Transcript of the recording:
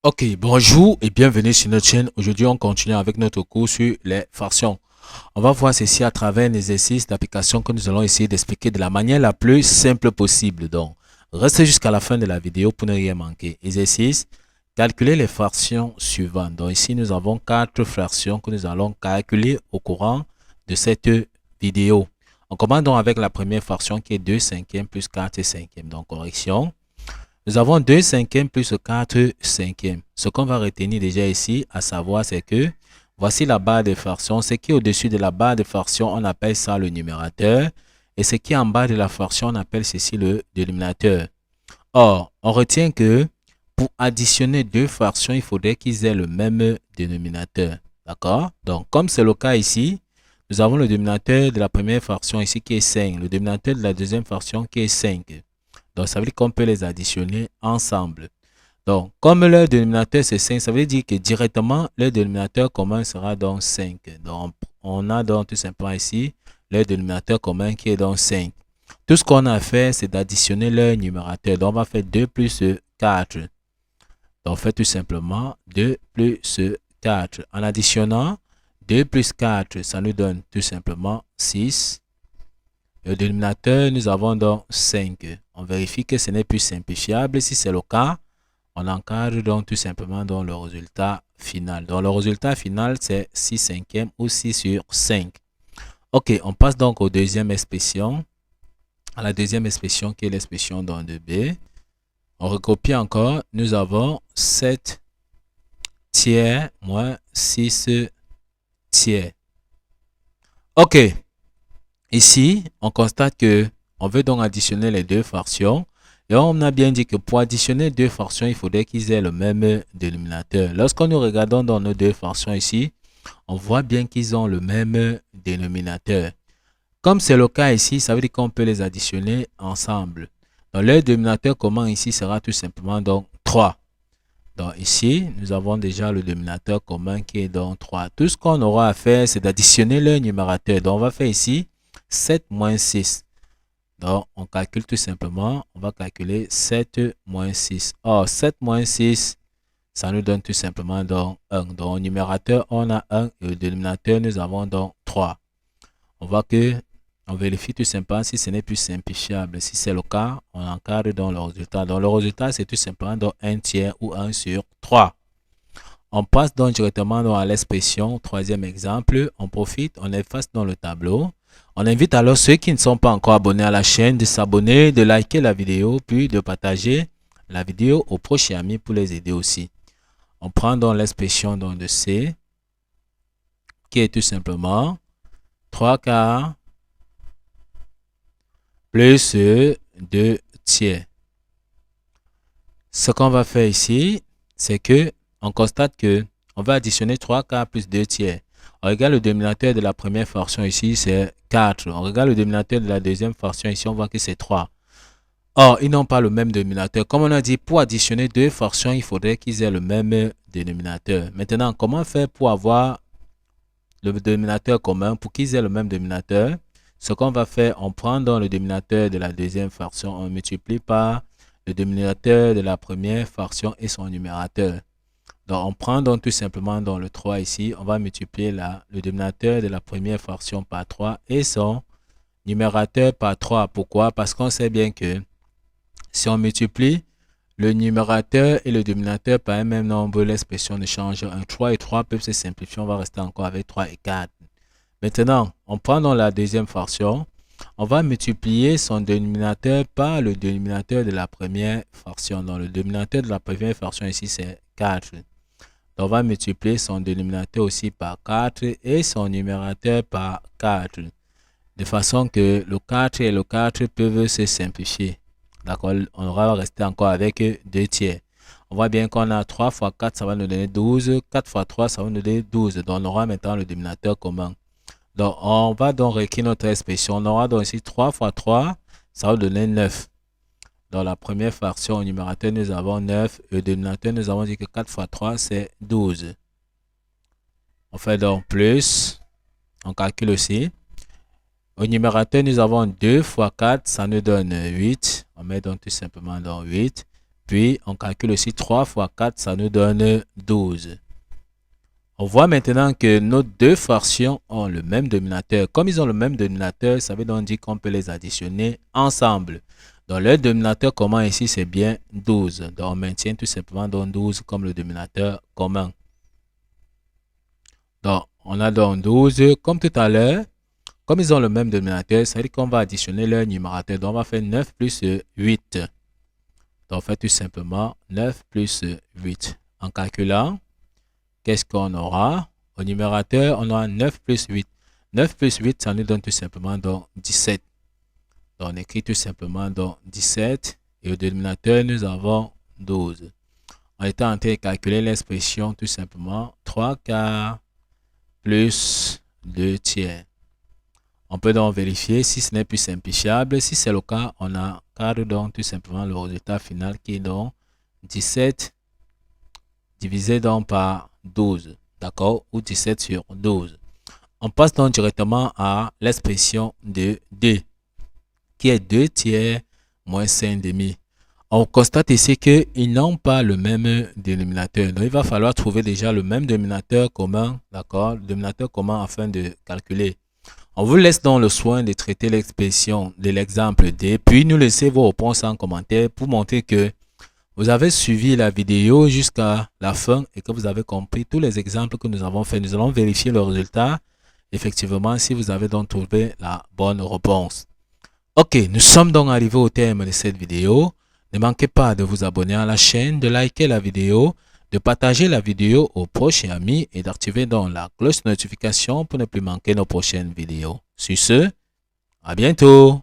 Ok, bonjour et bienvenue sur notre chaîne. Aujourd'hui, on continue avec notre cours sur les fractions. On va voir ceci à travers un exercice d'application que nous allons essayer d'expliquer de la manière la plus simple possible. Donc, restez jusqu'à la fin de la vidéo pour ne rien manquer. Exercice, calculer les fractions suivantes. Donc ici, nous avons 4 fractions que nous allons calculer au courant de cette vidéo. On commence donc avec la première fraction qui est 2 cinquièmes plus 4 cinquièmes. Donc, correction. Nous avons 2 cinquièmes plus 4 cinquièmes. Ce qu'on va retenir déjà ici, à savoir, c'est que voici la barre de fraction. Ce qui est au-dessus de la barre de fraction, on appelle ça le numérateur. Et ce qui est en bas de la fraction, on appelle ceci le dénominateur. Or, on retient que pour additionner deux fractions, il faudrait qu'ils aient le même dénominateur. D'accord? Donc, comme c'est le cas ici, nous avons le dénominateur de la première fraction ici qui est 5. Le dénominateur de la deuxième fraction qui est 5. Donc, ça veut dire qu'on peut les additionner ensemble. Donc, comme leur dénominateur c'est 5, ça veut dire que directement, leur dénominateur commun sera donc 5. Donc, on a donc tout simplement ici leur dénominateur commun qui est donc 5. Tout ce qu'on a à faire, c'est d'additionner leur numérateur. Donc, on va faire 2 plus 4. Donc, on fait tout simplement 2 plus 4. En additionnant 2 plus 4, ça nous donne tout simplement 6. Le dénominateur, nous avons donc 5. On vérifie que ce n'est plus simplifiable. Si c'est le cas, on encadre donc tout simplement dans le résultat final. Donc le résultat final, c'est 6 cinquièmes ou 6 sur 5. Ok, on passe donc aux deuxième expression. À la deuxième expression qui est l'expression dans 2b. On recopie encore. Nous avons 7 tiers moins 6 tiers. Ok. Ici, on constate que on veut donc additionner les deux fractions. Et on a bien dit que pour additionner deux fractions, il faudrait qu'ils aient le même dénominateur. Lorsque nous regardons dans nos deux fractions ici, on voit bien qu'ils ont le même dénominateur. Comme c'est le cas ici, ça veut dire qu'on peut les additionner ensemble. Donc, leur dénominateur commun ici sera tout simplement donc 3. Donc ici, nous avons déjà le dénominateur commun qui est donc 3. Tout ce qu'on aura à faire, c'est d'additionner leur numérateur. Donc, on va faire ici 7 moins 6. Donc, on calcule tout simplement, on va calculer 7 moins 6. Or, 7 moins 6, ça nous donne tout simplement donc 1. Donc, au numérateur, on a 1 et au dénominateur, nous avons donc 3. On voit que, on vérifie tout simplement si ce n'est plus simplifiable. Si c'est le cas, on encadre dans le résultat. Donc, le résultat, c'est tout simplement donc 1 tiers ou 1 sur 3. On passe donc directement à l'expression. Troisième exemple, on profite, on efface dans le tableau. On invite alors ceux qui ne sont pas encore abonnés à la chaîne de s'abonner, de liker la vidéo, puis de partager la vidéo aux proches et amis pour les aider aussi. On prend donc l'expression de C, qui est tout simplement 3 quarts plus 2 tiers. Ce qu'on va faire ici, c'est que on constate que on va additionner 3 quarts plus 2 tiers. On regarde le dénominateur de la première fraction ici, c'est 4. On regarde le dénominateur de la deuxième fraction ici, on voit que c'est 3. Or, ils n'ont pas le même dénominateur. Comme on a dit, pour additionner deux fractions, il faudrait qu'ils aient le même dénominateur. Maintenant, comment faire pour avoir le dénominateur commun, pour qu'ils aient le même dénominateur? Ce qu'on va faire, on prend dans le dénominateur de la deuxième fraction, on multiplie par le dénominateur de la première fraction et son numérateur. Donc, on prend donc tout simplement dans le 3 ici, on va multiplier le dénominateur de la première fraction par 3 et son numérateur par 3. Pourquoi? Parce qu'on sait bien que si on multiplie le numérateur et le dénominateur par un même nombre, l'expression ne change. 3 et 3 peuvent se simplifier, on va rester encore avec 3 et 4. Maintenant, on prend dans la deuxième fraction, on va multiplier son dénominateur par le dénominateur de la première fraction. Donc, le dénominateur de la première fraction ici, c'est 4. Donc, on va multiplier son dénominateur aussi par 4 et son numérateur par 4. De façon que le 4 et le 4 peuvent se simplifier. D'accord, on va rester encore avec 2 tiers. On voit bien qu'on a 3 fois 4, ça va nous donner 12. 4 fois 3, ça va nous donner 12. Donc, on aura maintenant le dénominateur commun. Donc, on va donc réécrire notre expression. On aura donc ici 3 fois 3, ça va donner 9. Dans la première fraction, au numérateur, nous avons 9. Et au dénominateur, nous avons dit que 4 fois 3, c'est 12. On fait donc plus. On calcule aussi. Au numérateur, nous avons 2 fois 4, ça nous donne 8. On met donc tout simplement dans 8. Puis, on calcule aussi 3 fois 4, ça nous donne 12. On voit maintenant que nos deux fractions ont le même dénominateur. Comme ils ont le même dénominateur, ça veut donc dire qu'on peut les additionner ensemble. Donc, le dénominateur commun ici, c'est bien 12. Donc, on maintient tout simplement donc 12 comme le dénominateur commun. Donc, on a donc 12 comme tout à l'heure. Comme ils ont le même dénominateur, ça veut dire qu'on va additionner leur numérateur. Donc, on va faire 9 plus 8. Donc, on fait tout simplement 9 plus 8. En calculant, qu'est-ce qu'on aura? Au numérateur, on aura 9 plus 8. 9 plus 8, ça nous donne tout simplement donc 17. Donc, on écrit tout simplement donc 17. Et au dénominateur, nous avons 12. On était en train de calculer l'expression tout simplement 3 quarts plus 2 tiers. On peut donc vérifier si ce n'est plus simplifiable. Si c'est le cas, on a donc tout simplement le résultat final qui est donc 17 divisé donc par 12. D'accord? Ou 17 sur 12. On passe donc directement à l'expression de D, qui est 2 tiers moins 5 demi. On constate ici qu'ils n'ont pas le même dénominateur. Donc, il va falloir trouver déjà le même dénominateur commun, d'accord? Le dénominateur commun afin de calculer. On vous laisse donc le soin de traiter l'expression de l'exemple D, puis nous laissez vos réponses en commentaire pour montrer que vous avez suivi la vidéo jusqu'à la fin et que vous avez compris tous les exemples que nous avons fait. Nous allons vérifier le résultat, effectivement, si vous avez donc trouvé la bonne réponse. Ok, nous sommes donc arrivés au terme de cette vidéo. Ne manquez pas de vous abonner à la chaîne, de liker la vidéo, de partager la vidéo aux proches et amis et d'activer donc la cloche de notification pour ne plus manquer nos prochaines vidéos. Sur ce, à bientôt!